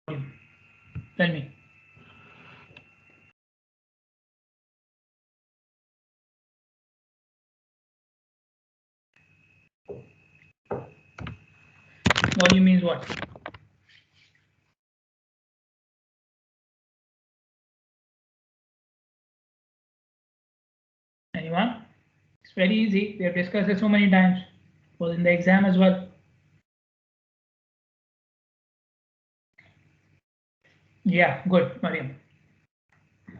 Tell me. Volume means what? Anyone? It's very easy. We have discussed it so many times. It was in the exam as well. Yeah, good, Mariam.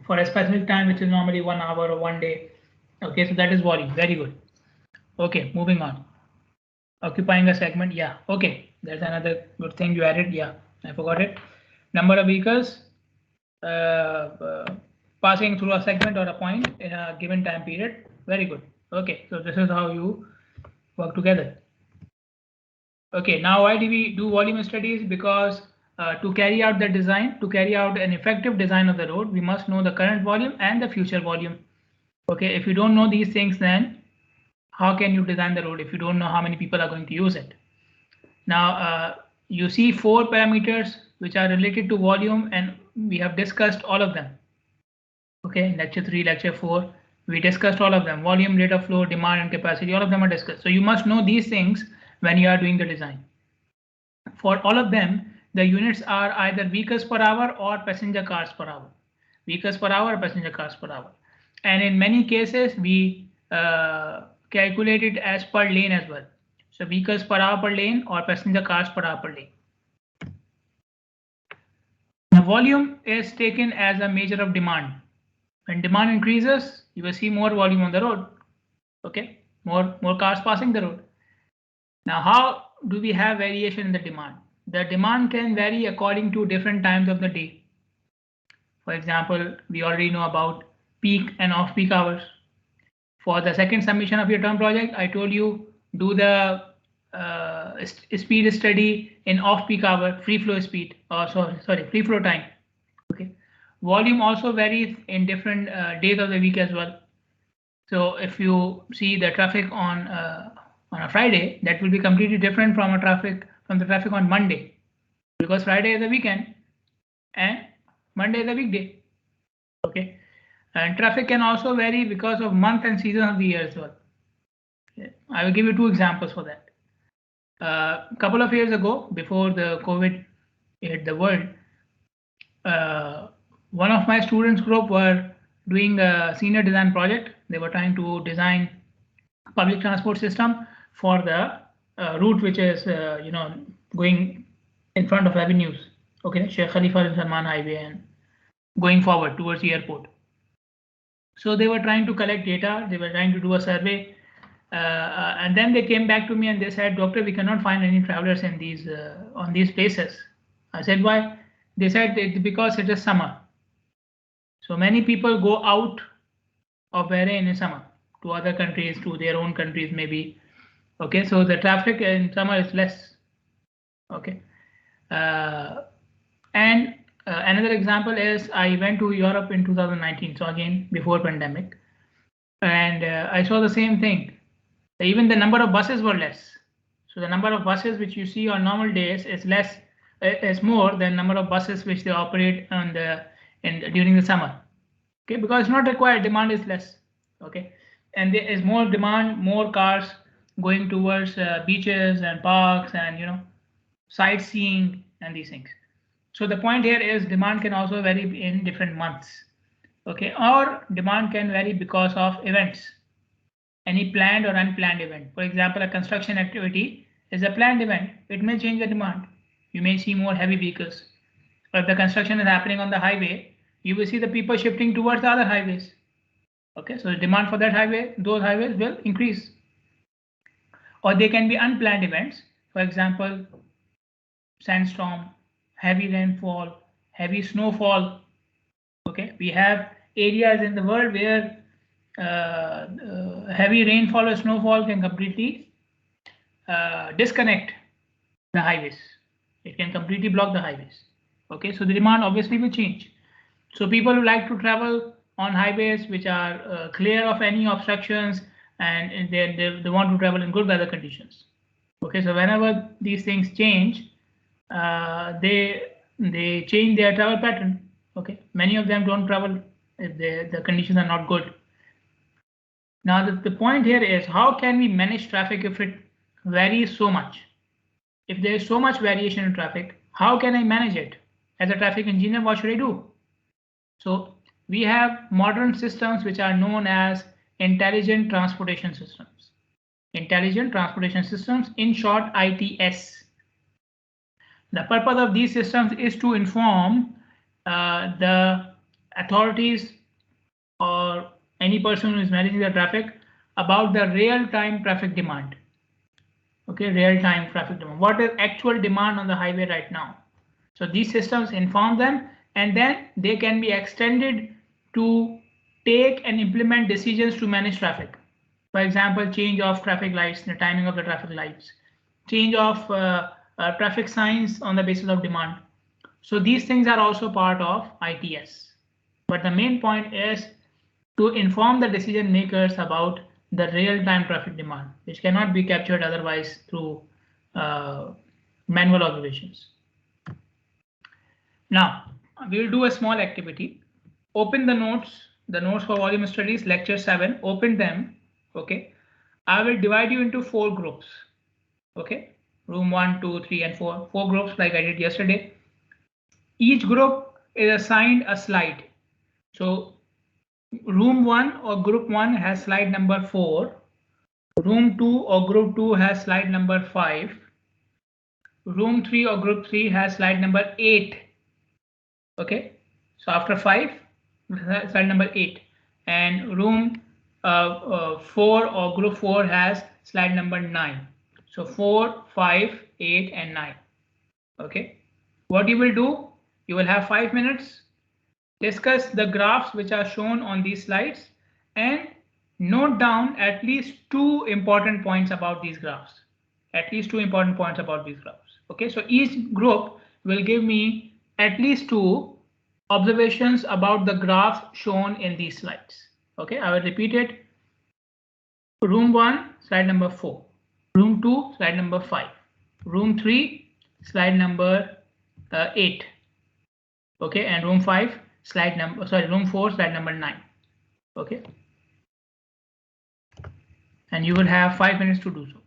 For a specific time, which is normally 1 hour or 1 day. Okay, so that is volume. Very good. Okay, moving on. Occupying a segment. Yeah, okay. That's another good thing you added. Yeah, I forgot it. Number of vehicles passing through a segment or a point in a given time period. Very good. Okay, so this is how you work together. Okay, now why do we do volume studies? Because to carry out the design, to carry out an effective design of the road, we must know the current volume and the future volume. Okay, if you don't know these things, then how can you design the road if you don't know how many people are going to use it? Now, you see 4 parameters which are related to volume, and we have discussed all of them. Okay, lecture 3, lecture 4, we discussed all of them. Volume, rate of flow, demand, and capacity, all of them are discussed. So you must know these things when you are doing the design. For all of them, the units are either vehicles per hour or passenger cars per hour. Vehicles per hour or passenger cars per hour. And in many cases, we calculate it as per lane as well. So vehicles per hour per lane or passenger cars per hour per lane. The volume is taken as a measure of demand. When demand increases, you will see more volume on the road. Okay, more cars passing the road. Now, how do we have variation in the demand? The demand can vary according to different times of the day. For example, we already know about peak and off-peak hours. For the second submission of your term project, I told you do the speed study in off-peak hour, free flow speed, or sorry, free flow time. Okay, volume also varies in different days of the week as well. So if you see the traffic on a Friday, that will be completely different from the traffic on Monday, because Friday is a weekend and Monday is a weekday. Okay, and traffic can also vary because of month and season of the year as well. Okay. I will give you 2 examples for that. A couple of years ago, before the COVID hit the world, one of my students group were doing a senior design project. They were trying to design public transport system for the route which is going in front of avenues. Okay, Sheikh Khalifa bin Salman Highway and going forward towards the airport. So they were trying to collect data. They were trying to do a survey, and then they came back to me and they said, "Doctor, we cannot find any travelers in these on these places." I said, "Why?" They said it's because it is summer. So many people go out of Bahrain in summer to other countries, to their own countries maybe. Okay, so the traffic in summer is less. Okay, and another example is I went to Europe in 2019, so again before pandemic, and I saw the same thing. Even the number of buses were less. So the number of buses which you see on normal days is less, is more than number of buses which they operate on during the summer. Okay, because it's not required, demand is less. Okay, and there is more demand, more cars going towards beaches and parks and sightseeing and these things. So the point here is demand can also vary in different months. Okay, or demand can vary because of events, any planned or unplanned event. For example, a construction activity is a planned event. It may change the demand. You may see more heavy vehicles. But if the construction is happening on the highway, you will see the people shifting towards the other highways. Okay, so the demand for that highway, those highways will increase. Or they can be unplanned events. For example, sandstorm, heavy rainfall, heavy snowfall. Okay, we have areas in the world where heavy rainfall or snowfall can completely disconnect the highways. It can completely block the highways. Okay, so the demand obviously will change. So people who like to travel on highways which are clear of any obstructions, and they want to travel in good weather conditions. Okay, so whenever these things change, they they change their travel pattern. Okay, many of them don't travel if the conditions are not good. Now the point here is, how can we manage traffic if it varies so much? If there is so much variation in traffic, how can I manage it? As a traffic engineer, what should I do? So we have modern systems which are known as intelligent transportation systems. Intelligent transportation systems, in short, ITS. The purpose of these systems is to inform the authorities or any person who is managing the traffic about the real-time traffic demand. Okay, real-time traffic demand. What is actual demand on the highway right now? So these systems inform them, and then they can be extended to take and implement decisions to manage traffic. For example, change of traffic lights, the timing of the traffic lights, change of traffic signs on the basis of demand. So these things are also part of ITS. But the main point is to inform the decision makers about the real-time traffic demand, which cannot be captured otherwise through manual observations. Now, we'll do a small activity. Open the notes for volume studies, lecture 7, open them, okay? I will divide you into 4 groups, okay? Room 1, 2, 3, and 4. 4 groups like I did yesterday. Each group is assigned a slide. So room 1 or group 1 has slide number 4. Room 2 or group 2 has slide number 5. Room 3 or group 3 has slide number 8. Okay, so after 5, slide number 8, and room 4 or group 4 has slide number 9. So 4, 5, 8, and 9. Okay, what you will do, you will have 5 minutes, discuss the graphs which are shown on these slides, and note down at least 2 important points about these graphs. At least 2 important points about these graphs. Okay, so each group will give me at least 2 observations about the graphs shown in these slides. Okay, I will repeat it. Room 1, slide number 4. Room 2, slide number 5. Room 3, slide number 8. Okay, and room 5, room 4, slide number 9. Okay, and you will have 5 minutes to do so.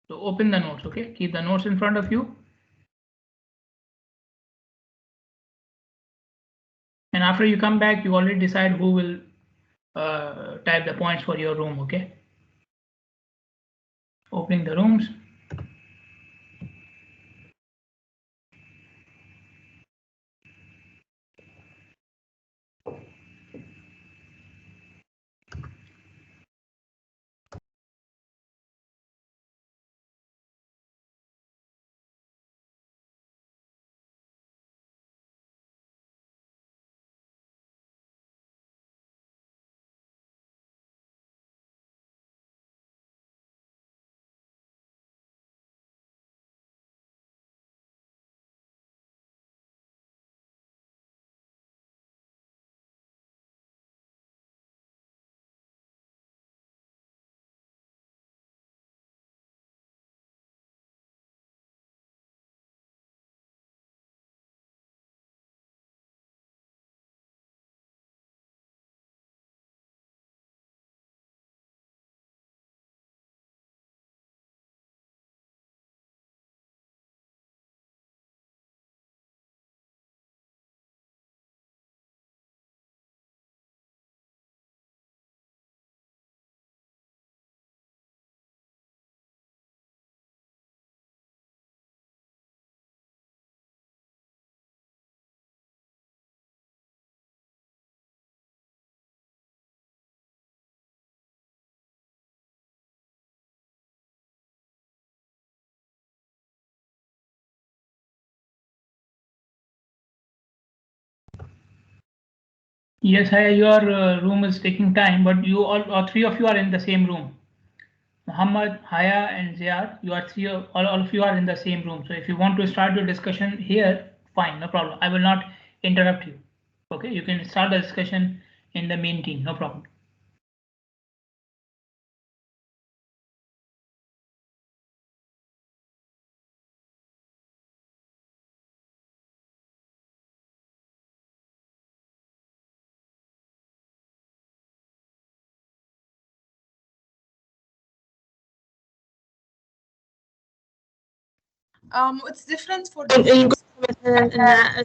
So open the notes, okay? Keep the notes in front of you. And after you come back, you already decide who will type the points for your room, okay? Opening the rooms. Yes, your room is taking time, but you all 3 of you are in the same room. Muhammad, Haya, and Ziad, you are all of you are in the same room. So if you want to start your discussion here, fine, no problem. I will not interrupt you. Okay, you can start the discussion in the main team, no problem. It's different for يقول different. مثلا إن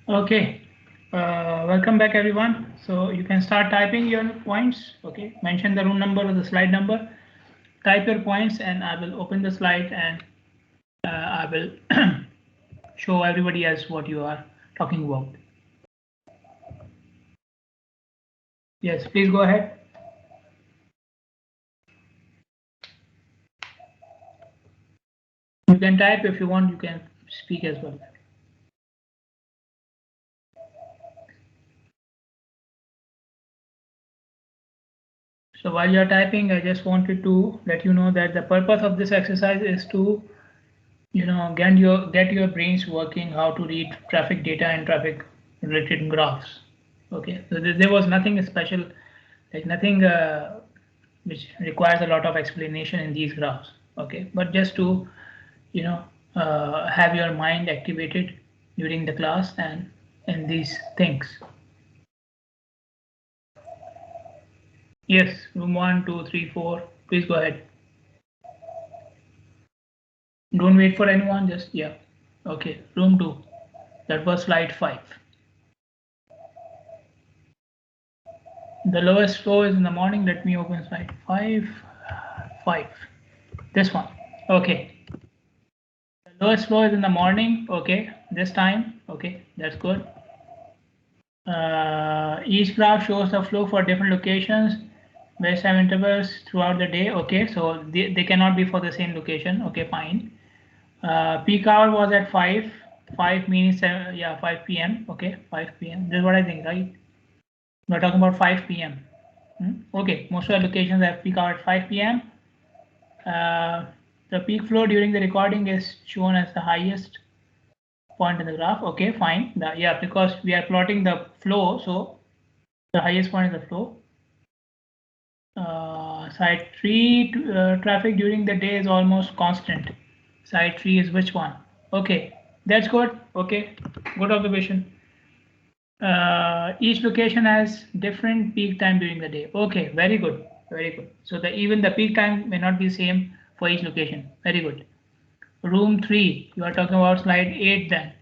Okay, welcome back everyone. So you can start typing your points. Okay, mention the room number or the slide number. Type your points, and I will open the slide and I will show everybody else what you are talking about. Yes, please go ahead. You can type if you want. You can speak as well. So while you're typing, I just wanted to let you know that the purpose of this exercise is to, get your brains working how to read traffic data and traffic related graphs. Okay, so there was nothing special, like nothing which requires a lot of explanation in these graphs. Okay, but just to, you know, have your mind activated during the class and in these things. Yes, room 1, 2, 3, 4. Please go ahead. Don't wait for anyone, just yeah. Okay, room 2. That was slide 5. The lowest flow is in the morning. Let me open slide 5. 5. This one. Okay. The lowest flow is in the morning. Okay. This time. Okay. That's good. Each graph shows the flow for different locations. Best time intervals throughout the day. Okay. So they cannot be for the same location. Okay. Fine. Peak hour was at 5. 5 means 5 p.m. Okay. 5 p.m. This is what I think, right? We're talking about 5 p.m. Okay, most of the locations have peak hour at 5 p.m. The peak flow during the recording is shown as the highest point in the graph. Okay, fine. Because we are plotting the flow, so the highest point is the flow. Side 3 traffic during the day is almost constant. Side 3 is which one? Okay, that's good. Okay, good observation. Each location has different peak time during the day. Okay, very good, very good. So even the peak time may not be same for each location. Very good. Room 3, you are talking about slide 8 then.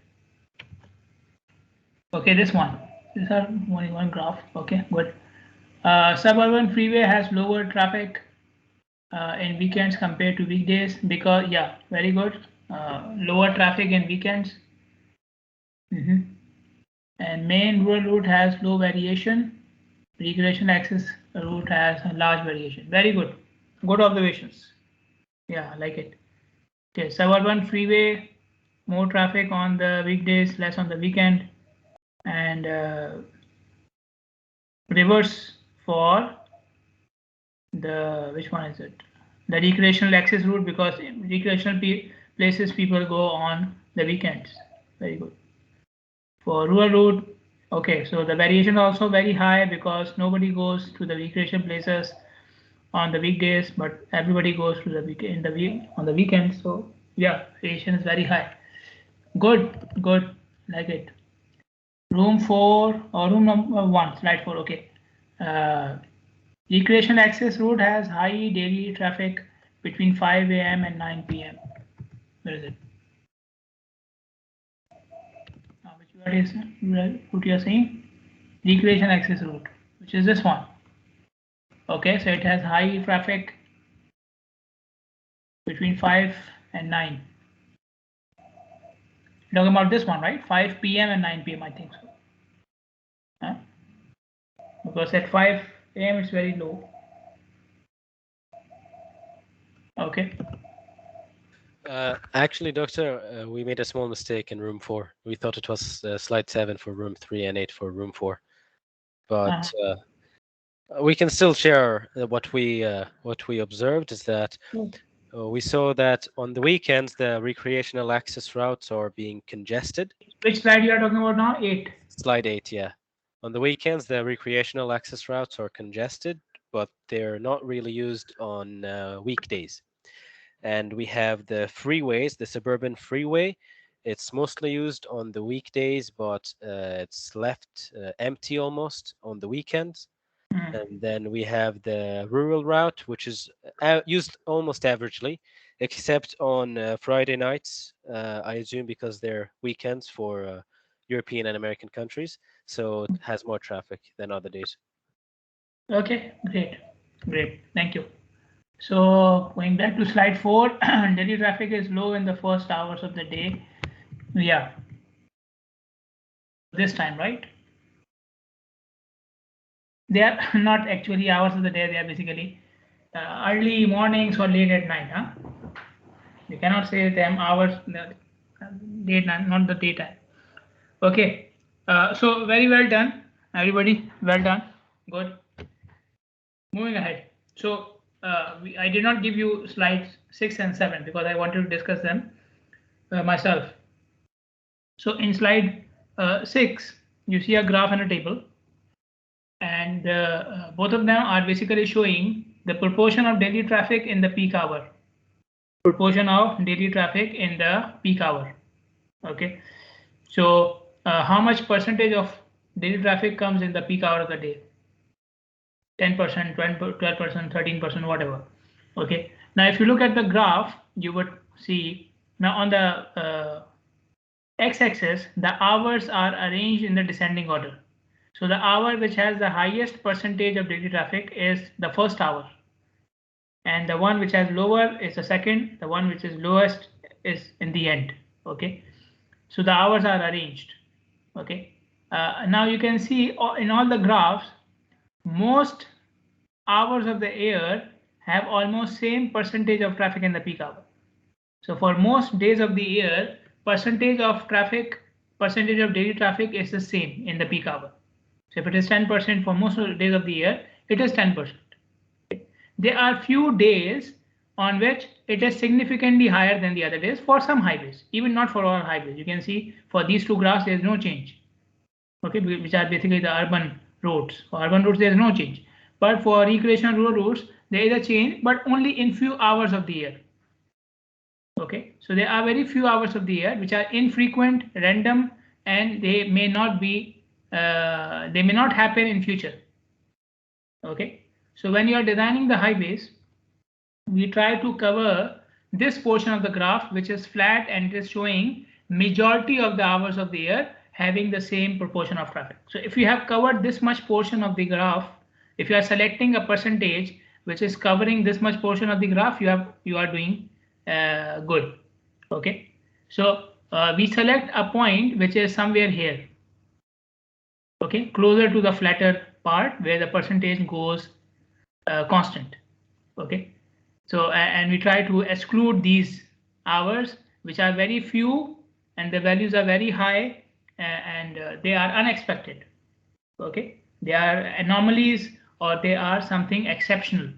Okay, this one. These are only one graph. Okay, good. Suburban freeway has lower traffic in weekends compared to weekdays because, yeah, very good. Lower traffic in weekends. And main rural route has low variation. Recreational access route has a large variation. Very good. Good observations. Yeah, I like it. Okay, suburban freeway, more traffic on the weekdays, less on the weekend. And reverse for the, which one is it? The recreational access route, because recreational places people go on the weekends. Very good. For rural route, okay, so the variation also very high because nobody goes to the recreation places on the weekdays, but everybody goes to the week in the week on the weekends. So yeah, variation is very high. Good, good, like it. Room 4 or room number 1, slide 4. Okay. Recreational access route has high daily traffic between 5 a.m. and 9 p.m. Where is it? What you are saying? Recreation access route, which is this one. Okay, so it has high traffic between 5 and 9. You're talking about this one, right? 5 p.m. and 9 p.m. I think so. Huh? Because at 5 a.m. it's very low. Okay. Actually, Doctor, we made a small mistake in room 4. We thought it was slide 7 for room 3 and 8 for room 4. But we can still share what we observed is that we saw that on the weekends the recreational access routes are being congested. Which slide you are talking about now? 8. Slide 8, yeah. On the weekends the recreational access routes are congested, but they're not really used on weekdays. And we have the freeways, the suburban freeway. It's mostly used on the weekdays, but it's left empty almost on the weekends. And then we have the rural route, which is used almost averagely, except on Friday nights, I assume because they're weekends for European and American countries, so it has more traffic than other days. Okay, great. Thank you. So going back to slide 4, daily traffic is low in the first hours of the day. Yeah, this time, right? They are not actually hours of the day. They are basically early mornings or late at night. Huh? You cannot say them hours, daytime, not the daytime. Okay. So very well done, everybody. Well done. Good. Moving ahead. So I did not give you slides 6 and 7 because I wanted to discuss them myself. So in slide 6, you see a graph and a table, and both of them are basically showing the proportion of daily traffic in the peak hour. Proportion of daily traffic in the peak hour. Okay. So how much percentage of daily traffic comes in the peak hour of the day? 10%, 12%, 13%, whatever. Okay. Now, if you look at the graph, you would see now on the x-axis, the hours are arranged in the descending order. So the hour which has the highest percentage of daily traffic is the first hour, and the one which has lower is the second. The one which is lowest is in the end. Okay. So the hours are arranged. Okay. Now you can see in all the graphs, most hours of the year have almost same percentage of traffic in the peak hour. So for most days of the year, percentage of daily traffic is the same in the peak hour. So if it is 10% for most of the days of the year, it is 10%. There are few days on which it is significantly higher than the other days for some highways, even not for all highways. You can see for these two graphs, there is no change. Okay, which are basically the urban roads. For urban roads, there is no change. But for recreational roads, there is a change, but only in few hours of the year. Okay, so there are very few hours of the year which are infrequent, random, and they may not be, they may not happen in future. Okay, so when you are designing the highways, we try to cover this portion of the graph, which is flat and is showing majority of the hours of the year having the same proportion of traffic. So if you have covered this much portion of the graph, if you are selecting a percentage which is covering this much portion of the graph, you are doing good. Okay, so we select a point which is somewhere here. Okay, closer to the flatter part where the percentage goes constant. Okay, so and we try to exclude these hours which are very few and the values are very high, and they are unexpected. Okay, they are anomalies or they are something exceptional.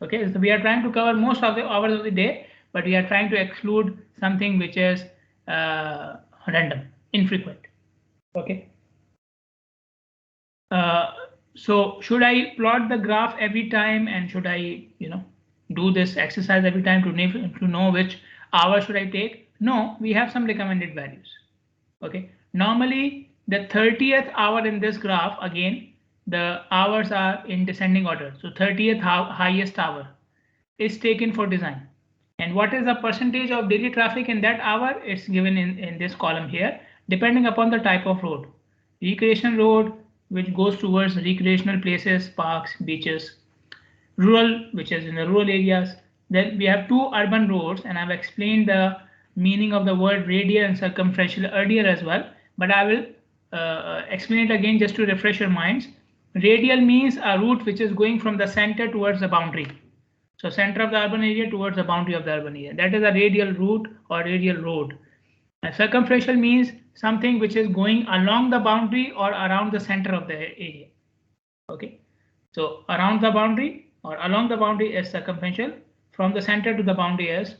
Okay, so we are trying to cover most of the hours of the day, but we are trying to exclude something which is random, infrequent. Okay. So should I plot the graph every time, and should I, do this exercise every time to know which hour should I take? No, we have some recommended values. Okay. Normally, the 30th hour in this graph, again, the hours are in descending order. So 30th highest hour is taken for design. And what is the percentage of daily traffic in that hour? It's given in this column here, depending upon the type of road. Recreation road, which goes towards recreational places, parks, beaches. Rural, which is in the rural areas. Then we have two urban roads, and I've explained the meaning of the word radial and circumferential earlier as well, but I will explain it again just to refresh your minds. Radial means a route which is going from the center towards the boundary. So center of the urban area towards the boundary of the urban area. That is a radial route or radial road. And circumferential means something which is going along the boundary or around the center of the area. Okay, so around the boundary or along the boundary is circumferential. From the center to the boundary is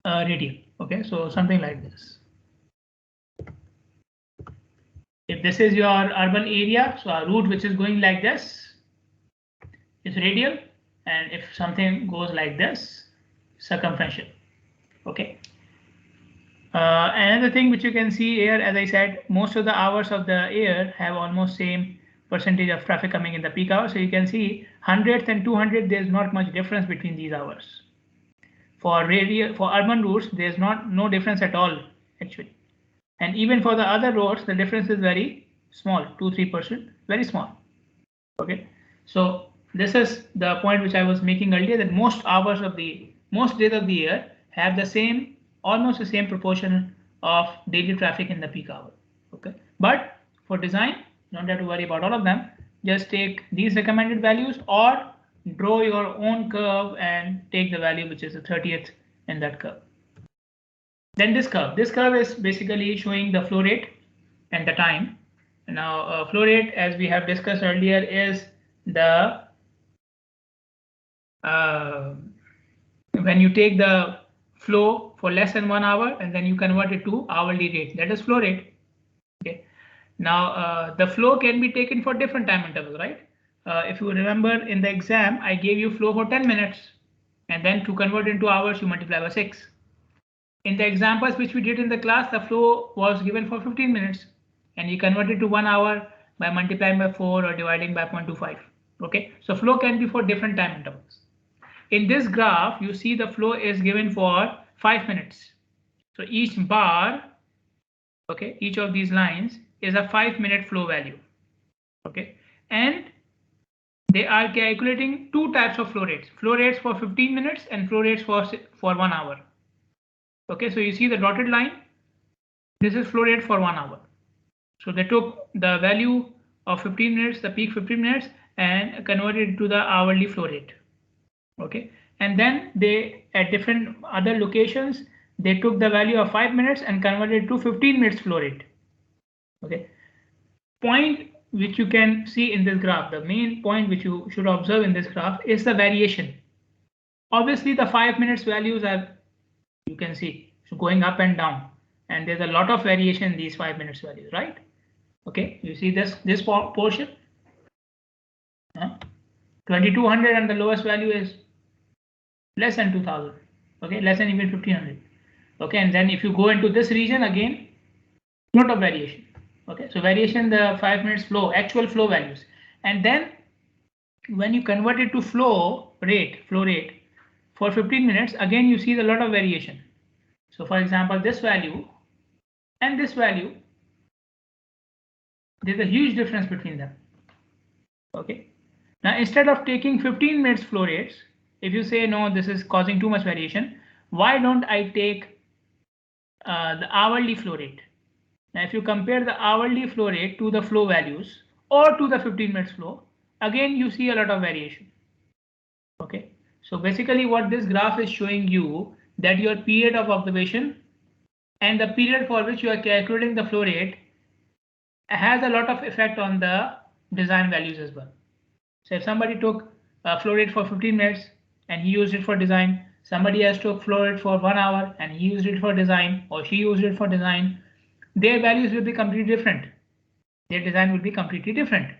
radial. Okay, so something like this. If this is your urban area, so a route which is going like this is radial, and if something goes like this, circumferential. Okay. Another thing which you can see here, as I said, most of the hours of the year have almost same percentage of traffic coming in the peak hour. So you can see 100th and 200, there's not much difference between these hours. For urban routes, there's no difference at all actually. And even for the other roads, the difference is very small, 2-3%, very small. Okay, so this is the point which I was making earlier, that most days of the year have the same, almost the same proportion of daily traffic in the peak hour. Okay, but for design, you don't have to worry about all of them. Just take these recommended values or draw your own curve and take the value which is the 30th in that curve. Then this curve is basically showing the flow rate and the time. Now flow rate, as we have discussed earlier, is the when you take the flow for less than 1 hour and then you convert it to hourly rate, that is flow rate. Okay, now the flow can be taken for different time intervals, right? If you remember in the exam, I gave you flow for 10 minutes, and then to convert into hours you multiply by 6. In the examples which we did in the class, the flow was given for 15 minutes and you convert it to 1 hour by multiplying by 4 or dividing by 0.25. Okay, so flow can be for different time intervals. In this graph, you see the flow is given for 5 minutes. So each bar, okay, each of these lines is a 5-minute flow value. Okay, and they are calculating two types of flow rates for 15 minutes and flow rates for 1 hour. Okay, so you see the dotted line, this is flow rate for 1 hour. So they took the value of 15 minutes, the peak 15 minutes, and converted it to the hourly flow rate. Okay, and then they, at different other locations, they took the value of 5 minutes and converted it to 15 minutes flow rate. Okay, point which you can see in this graph, the main point which you should observe in this graph is the variation. Obviously the 5 minutes values are, you can see, so going up and down, and there's a lot of variation in these 5 minutes values, right? Okay, you see this portion, 2200, and the lowest value is less than 2000. Okay, less than even 1500. Okay, and then if you go into this region again, lot of variation. Okay, so variation, the 5 minutes flow, actual flow values, and then when you convert it to flow rate for 15 minutes, again you see a lot of variation. So for example, this value and this value, there's a huge difference between them. Okay, now instead of taking 15 minutes flow rates, if you say no, this is causing too much variation, why don't I take the hourly flow rate? Now if you compare the hourly flow rate to the flow values or to the 15 minutes flow, again you see a lot of variation. Okay, so basically what this graph is showing you, that your period of observation and the period for which you are calculating the flow rate has a lot of effect on the design values as well. So if somebody took a flow rate for 15 minutes and he used it for design, somebody else took flow rate for 1 hour and he used it for design, or she used it for design, their values will be completely different. Their design will be completely different.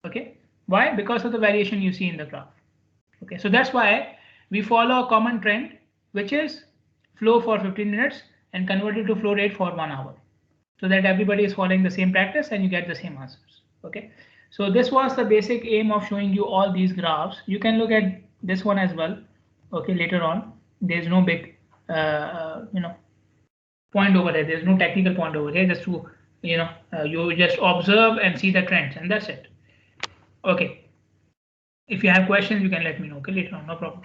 Okay, why? Because of the variation you see in the graph. Okay, so that's why we follow a common trend, which is flow for 15 minutes and convert it to flow rate for 1 hour, so that everybody is following the same practice and you get the same answers. Okay, so this was the basic aim of showing you all these graphs. You can look at this one as well. Okay, later on, there's no big point over there. There's no technical point over here. Just to you just observe and see the trends, and that's it. Okay, if you have questions, you can let me know. Okay, later on, no problem.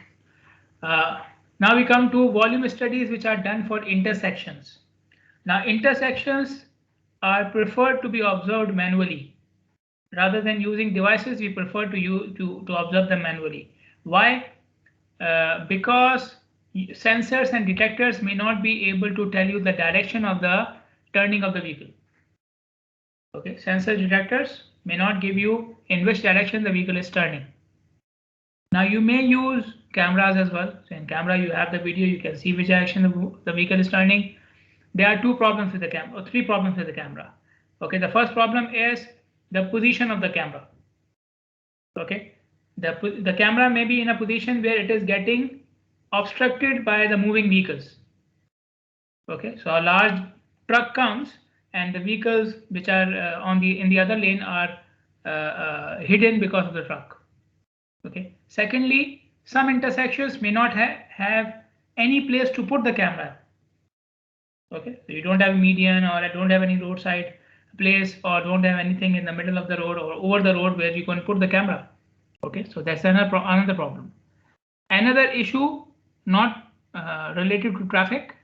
Now we come to volume studies which are done for intersections. Now intersections are preferred to be observed manually. Rather than using devices, we prefer to observe them manually. Why? Because sensors and detectors may not be able to tell you the direction of the turning of the vehicle. Okay, sensor detectors may not give you in which direction the vehicle is turning. Now you may use cameras as well. So in camera you have the video, you can see which direction the vehicle is turning. There are two problems with the camera, or three problems with the camera. Okay, the first problem is the position of the camera. Okay, the camera may be in a position where it is getting obstructed by the moving vehicles. Okay, so a large truck comes and the vehicles which are in the other lane are hidden because of the truck. Okay, secondly, some intersections may not have any place to put the camera. Okay, so you don't have a median, or I don't have any roadside place, or don't have anything in the middle of the road or over the road where you can put the camera. Okay, so that's another problem. Another issue, not related to traffic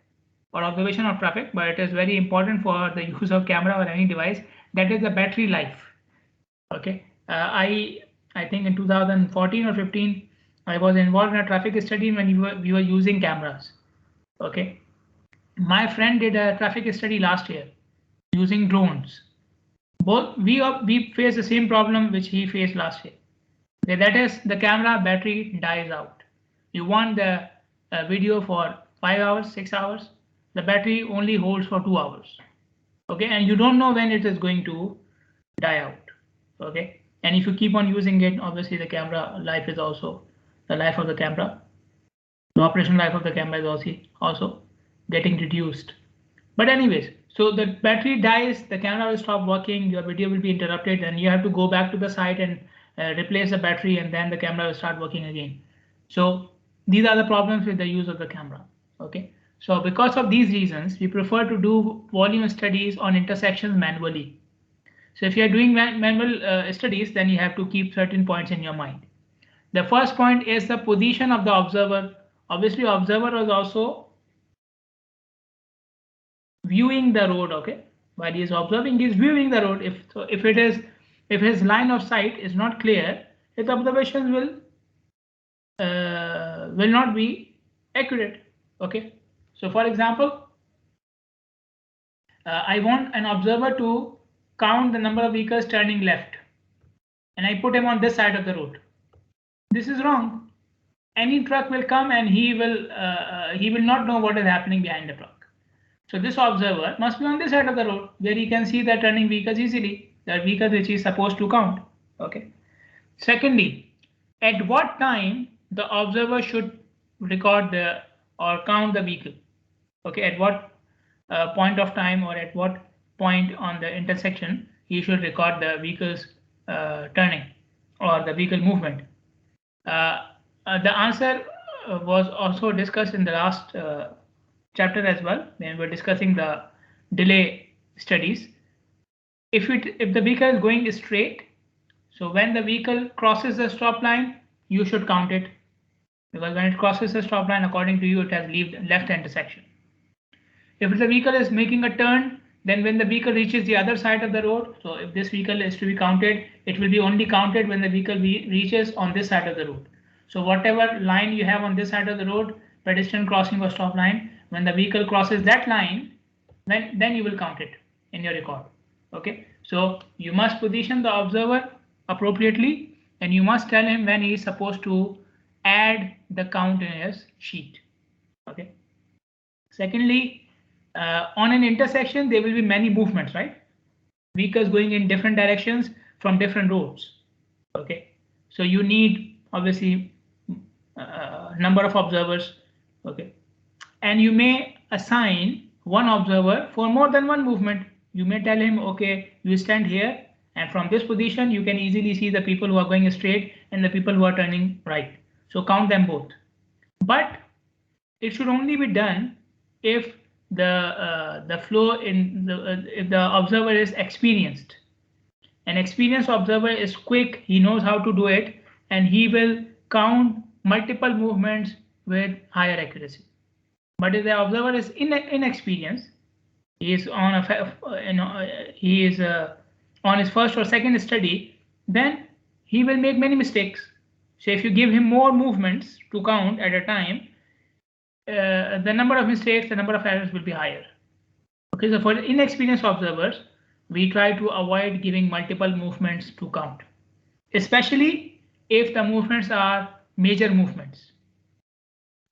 or observation of traffic, but it is very important for the use of camera or any device, that is the battery life. Okay, I think in 2014 or 15, I was involved in a traffic study when we were using cameras. Okay, my friend did a traffic study last year using drones. Both we face the same problem which he faced last year. That is, the camera battery dies out. You want the video for 5 hours, 6 hours. The battery only holds for 2 hours. Okay, and you don't know when it is going to die out. Okay, and if you keep on using it, obviously the camera life is also the life of the camera. The operation life of the camera is also getting reduced. But anyways, so the battery dies, the camera will stop working, your video will be interrupted, and you have to go back to the site and replace the battery, and then the camera will start working again. So these are the problems with the use of the camera. Okay, so because of these reasons, we prefer to do volume studies on intersections manually. So if you are doing manual studies, then you have to keep certain points in your mind. The first point is the position of the observer. Obviously, observer is also viewing the road. Okay, while he is observing, he is viewing the road. If his line of sight is not clear, his observations will not be accurate. Okay, so for example, I want an observer to count the number of vehicles turning left, and I put him on this side of the road. This is wrong. Any truck will come, and he will not know what is happening behind the truck. So this observer must be on this side of the road where he can see the turning vehicles easily, the vehicles which he is supposed to count. Okay. Secondly, at what time the observer should record or count the vehicle? Okay, at what point of time, or at what point on the intersection he should record the vehicle's turning or the vehicle movement. The answer was also discussed in the last chapter as well, when we're discussing the delay studies. If the vehicle is going straight, so when the vehicle crosses the stop line, you should count it, because when it crosses the stop line, according to you, it has left the intersection. If the vehicle is making a turn, then when the vehicle reaches the other side of the road, so if this vehicle is to be counted, it will be only counted when the vehicle reaches on this side of the road. So whatever line you have on this side of the road, pedestrian crossing or stop line, when the vehicle crosses that line, then you will count it in your record. Okay, so you must position the observer appropriately, and you must tell him when he is supposed to add the count in his sheet. Okay. Secondly, on an intersection, there will be many movements, right? Vehicles going in different directions from different roads. Okay, so you need obviously number of observers. Okay, and you may assign one observer for more than one movement. You may tell him, okay, you stand here, and from this position you can easily see the people who are going straight and the people who are turning right. So count them both. But it should only be done if the flow in if the observer is experienced. An experienced observer is quick, he knows how to do it, and he will count multiple movements with higher accuracy. But if the observer is inexperienced, he is on on his first or second study, then he will make many mistakes. So if you give him more movements to count at a time, the number of mistakes, the number of errors will be higher. Okay, so for inexperienced observers, we try to avoid giving multiple movements to count, especially if the movements are major movements.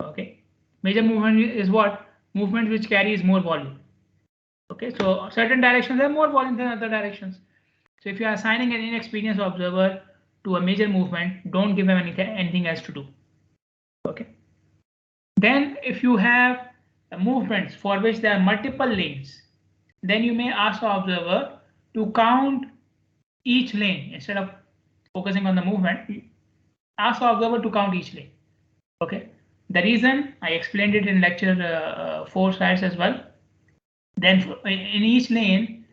Okay, major movement is what? Movement which carries more volume. Okay, so certain directions have more volume than other directions. So if you are assigning an inexperienced observer to a major movement, don't give him anything else to do. Okay. Then if you have movements for which there are multiple lanes, then you may ask the observer to count each lane instead of focusing on the movement. Ask the observer to count each lane. Okay. The reason I explained it in lecture 4 slides as well. Then in each lane,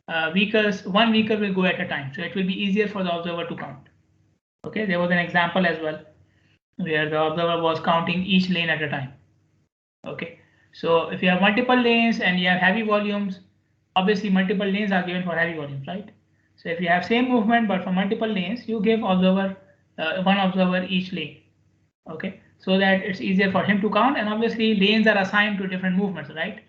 one vehicle will go at a time. So it will be easier for the observer to count. Okay, there was an example as well where the observer was counting each lane at a time. Okay, so if you have multiple lanes and you have heavy volumes, obviously multiple lanes are given for heavy volumes, right? So if you have same movement but for multiple lanes, you give observer one observer each lane. Okay, so that it's easier for him to count, and obviously lanes are assigned to different movements, right?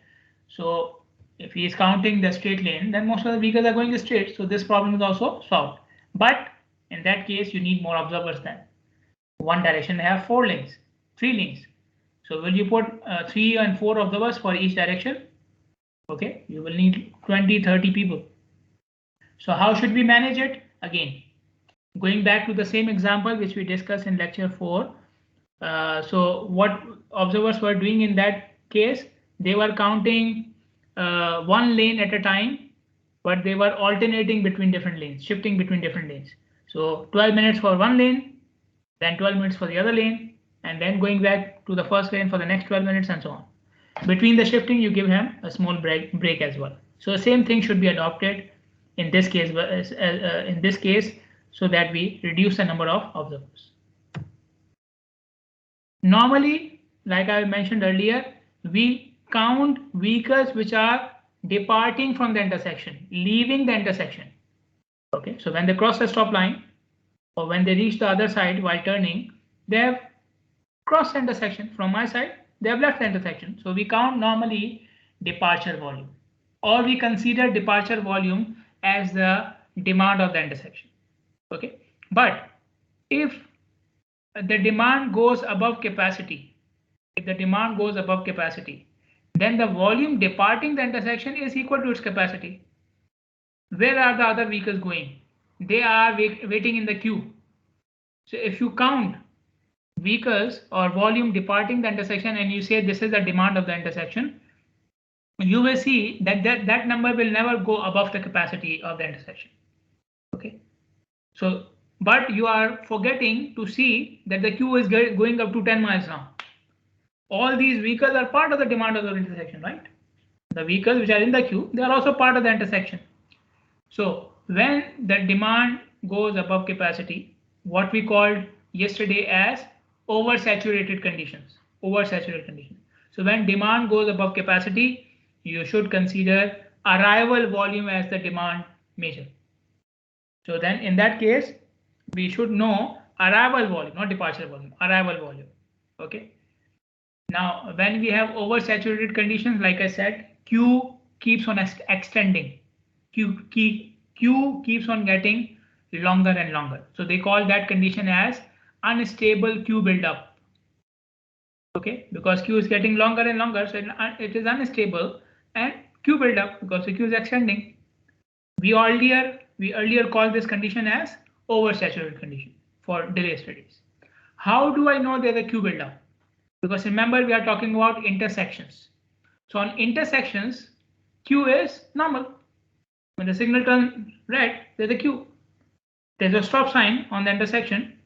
So if he is counting the straight lane, then most of the vehicles are going straight, so this problem is also solved. But in that case, you need more observers then. One direction they have 4 lanes, 3 lanes. So will you put 3 and 4 observers for each direction? Okay, you will need 20-30 people. So how should we manage it? Again, going back to the same example which we discussed in lecture 4. So what observers were doing in that case, they were counting one lane at a time, but they were alternating between different lanes, shifting between different lanes. So 12 minutes for one lane, then 12 minutes for the other lane, and then going back to the first lane for the next 12 minutes and so on. Between the shifting, you give him a small break as well. So the same thing should be adopted in this case, so that we reduce the number of observers. Normally, like I mentioned earlier, we count vehicles which are departing from the intersection, leaving the intersection. Okay, so when they cross the stop line or when they reach the other side while turning, they have crossed the intersection. From my side, they have left the intersection. So we count normally departure volume, or we consider departure volume as the demand of the intersection. Okay, but if the demand goes above capacity, then the volume departing the intersection is equal to its capacity. Where are the other vehicles going? They are waiting in the queue. So if you count vehicles or volume departing the intersection and you say this is the demand of the intersection, you will see that that number will never go above the capacity of the intersection. Okay, so but you are forgetting to see that the queue is going up to 10 miles now. All these vehicles are part of the demand of the intersection, right? The vehicles which are in the queue, they are also part of the intersection. So when the demand goes above capacity, what we called yesterday as oversaturated conditions. So when demand goes above capacity, you should consider arrival volume as the demand measure. So then in that case, we should know arrival volume, not departure volume, arrival volume. Okay. Now, when we have oversaturated conditions, like I said, Q keeps on extending. Q keeps on getting longer and longer. So they call that condition as unstable Q buildup. Okay, because Q is getting longer and longer, so it is unstable, and Q buildup because the Q is extending. We earlier called this condition as oversaturated condition for delay studies. How do I know there's a Q buildup? Because remember, we are talking about intersections. So on intersections, Q is normal. When the signal turns red, there's a Q. There's a stop sign on the intersection.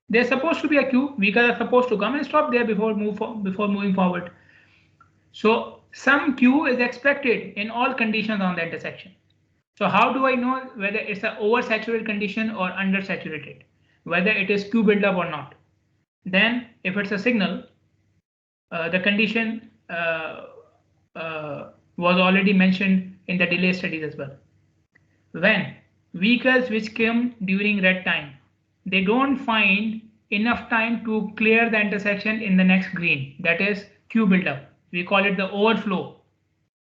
There's supposed to be a Q. Vehicles are supposed to come and stop there before moving forward. So some Q is expected in all conditions on the intersection. So how do I know whether it's an oversaturated condition or undersaturated, whether it is Q buildup or not? Then if it's a signal, the condition was already mentioned in the delay studies as well. When vehicles which come during red time, they don't find enough time to clear the intersection in the next green, that is Q buildup. We call it the overflow.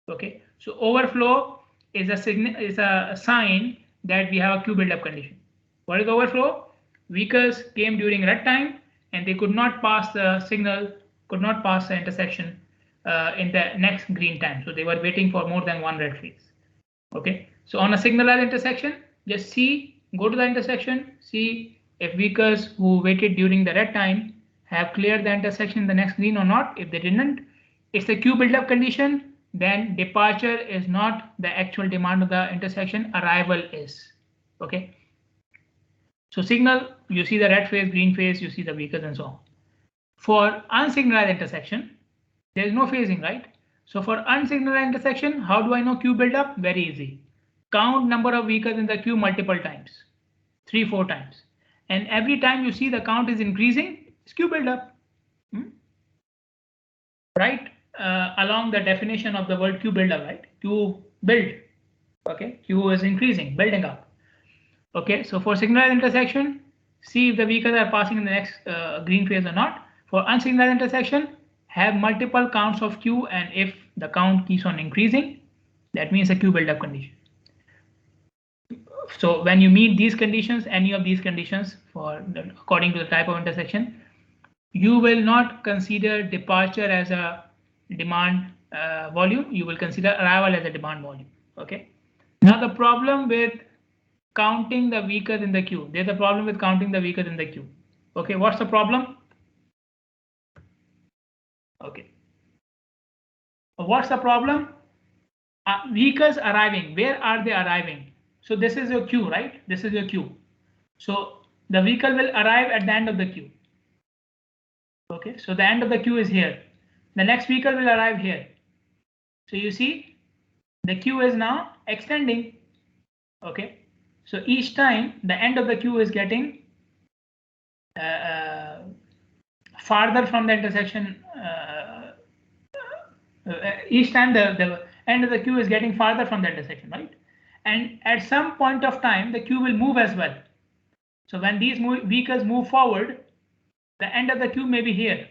Okay, so overflow is a sign that we have a Q buildup condition. What is overflow? Vehicles came during red time and they could not pass the signal, could not pass the intersection in the next green time. So they were waiting for more than one red phase. Okay, so on a signalized intersection, just go to the intersection, see if vehicles who waited during the red time have cleared the intersection in the next green or not. If they didn't, it's the Q buildup condition. Then departure is not the actual demand of the intersection, arrival is. Okay, so signal, you see the red phase, green phase, you see the vehicles and so on. For unsignalized intersection, there is no phasing, right? So for unsignalized intersection, how do I know queue buildup? Very easy. Count number of vehicles in the queue multiple times, 3-4 times. And every time you see the count is increasing, it's queue buildup. Right? Along the definition of the word queue buildup, right? Queue build. Okay, queue is increasing, building up. Okay, so for signalized intersection, see if the vehicles are passing in the next green phase or not. For unsignalized intersection, have multiple counts of queue, and if the count keeps on increasing, that means a queue buildup condition. So when you meet these conditions, any of these conditions according to the type of intersection, you will not consider departure as a demand volume. You will consider arrival as a demand volume. Okay. Now the problem with counting the vehicles in the queue. There's a problem with counting the vehicles in the queue. Okay, what's the problem? Okay. What's the problem? Vehicles arriving. Where are they arriving? So this is your queue, right? This is your queue. So the vehicle will arrive at the end of the queue. Okay, so the end of the queue is here. The next vehicle will arrive here. So you see, the queue is now extending. Okay, so each time the end of the queue is getting farther from the intersection. Each time the end of the queue is getting farther from the intersection, right? And at some point of time, the queue will move as well. So when these vehicles move forward, the end of the queue may be here.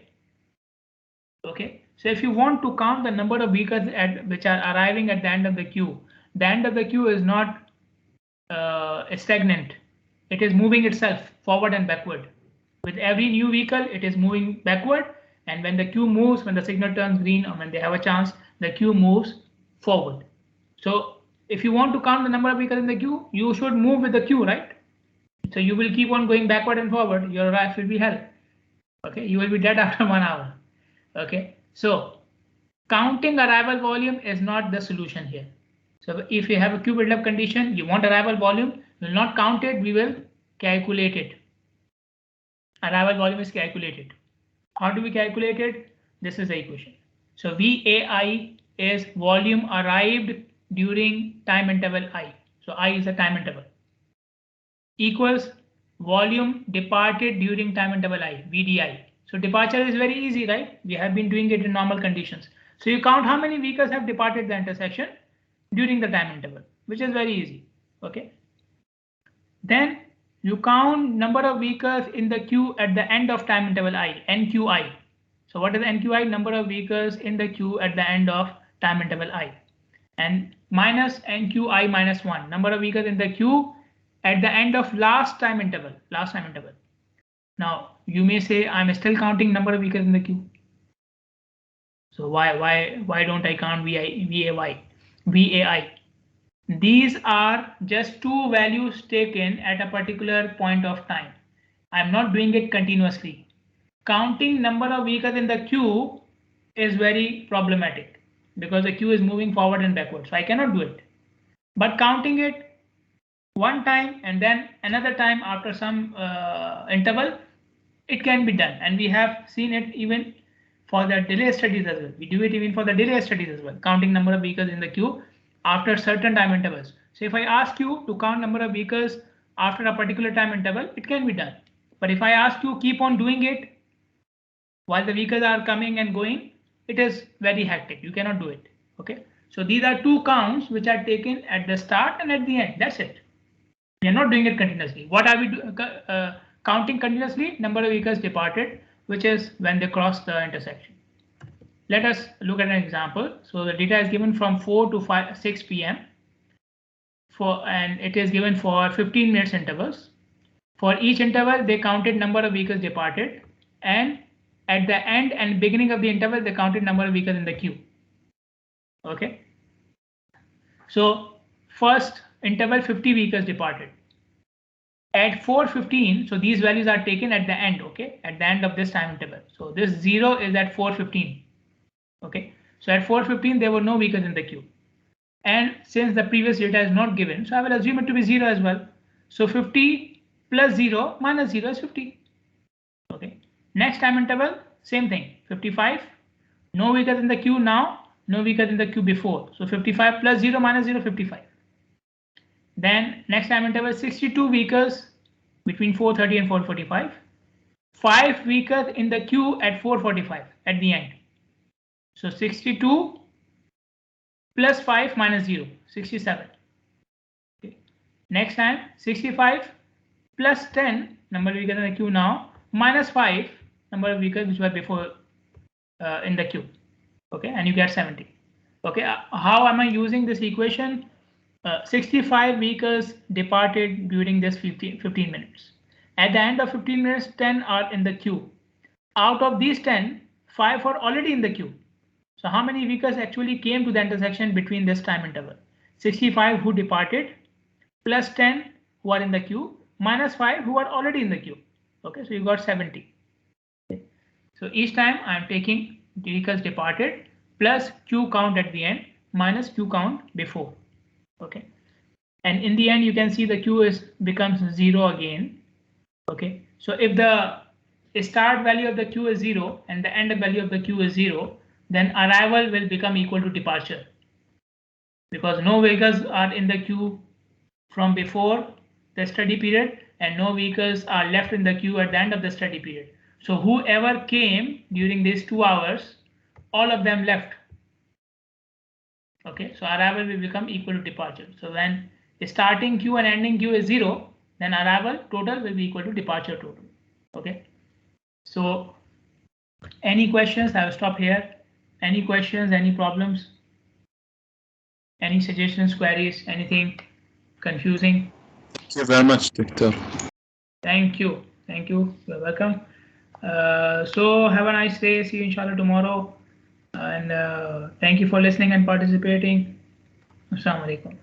Okay, so if you want to count the number of vehicles which are arriving at the end of the queue is not stagnant. It is moving itself forward and backward. With every new vehicle, it is moving backward, and when the queue moves, when the signal turns green, or when they have a chance, the queue moves forward. So if you want to count the number of vehicles in the queue, you should move with the queue, right? So you will keep on going backward and forward. Your life will be hell. Okay, you will be dead after 1 hour. Okay, so counting arrival volume is not the solution here. So if you have a queue buildup condition, you want arrival volume, we will not count it, we will calculate it. Arrival volume is calculated. How do we calculate it? This is the equation. So VAI is volume arrived during time interval I. So I is a time interval. Equals volume departed during time interval I, VDI. So departure is very easy, right? We have been doing it in normal conditions. So you count how many vehicles have departed the intersection during the time interval, which is very easy. Okay. Then you count number of vehicles in the queue at the end of time interval I, NQI. So what is NQI? Number of vehicles in the queue at the end of time interval I. And minus NQI minus 1, number of vehicles in the queue at the end of last time interval. Now you may say I'm still counting number of vehicles in the queue. So why don't I count VAI? These are just two values taken at a particular point of time. I'm not doing it continuously. Counting number of vehicles in the queue is very problematic because the queue is moving forward and backward. So I cannot do it. But counting it one time and then another time after some interval, it can be done. And we have seen it even for the delay studies as well. We do it even for the delay studies as well, counting number of vehicles in the queue after certain time intervals. So if I ask you to count number of vehicles after a particular time interval, it can be done. But if I ask you keep on doing it while the vehicles are coming and going, it is very hectic. You cannot do it. Okay. So these are two counts which are taken at the start and at the end. That's it. We are not doing it continuously. What are we counting continuously? Number of vehicles departed, which is when they cross the intersection. Let us look at an example. So the data is given from 4 to 6 p.m. and it is given for 15 minutes intervals. For each interval, they counted number of vehicles departed, and at the end and beginning of the interval, they counted number of vehicles in the queue. Okay. So first interval, 50 vehicles departed. At 4:15, so these values are taken at the end, okay, at the end of this time interval. So this 0 is at 4:15. Okay, so at 4:15 there were no vehicles in the queue, and since the previous data is not given, so I will assume it to be 0 as well. So 50 plus 0 minus 0 is 50. Okay, next time interval, same thing, 55, no vehicles in the queue now, no vehicles in the queue before. So 55 plus 0 minus 0, 55. Then next time interval 62 vehicles between 4:30 and 4:45. 5 vehicles in the queue at 4:45 at the end. So 62 plus 5 minus 0, 67. Okay. Next time 65 plus 10 number of vehicles in the queue now minus 5 number of vehicles which were before in the queue. Okay, and you get 70. Okay, how am I using this equation? 65 vehicles departed during this 15 minutes. At the end of 15 minutes, 10 are in the queue. Out of these 10, 5 are already in the queue. So how many vehicles actually came to the intersection between this time interval? 65 who departed, plus 10 who are in the queue, minus 5 who are already in the queue. Okay, so you got 70. Okay. So each time I am taking vehicles departed plus queue count at the end minus queue count before. Okay, and in the end you can see the queue becomes 0 again. Okay, so if the start value of the queue is 0 and the end value of the queue is 0, then arrival will become equal to departure, because no vehicles are in the queue from before the study period and no vehicles are left in the queue at the end of the study period. So whoever came during these 2 hours, all of them left. Okay, so arrival will become equal to departure. So when starting queue and ending queue is 0, then arrival total will be equal to departure total. Okay, so any questions? I will stop here. Any questions, any problems, any suggestions, queries, anything confusing? Thank you very much, Doctor. Thank you. You're welcome. So have a nice day. See you inshallah tomorrow. And thank you for listening and participating. Assalamu alaikum.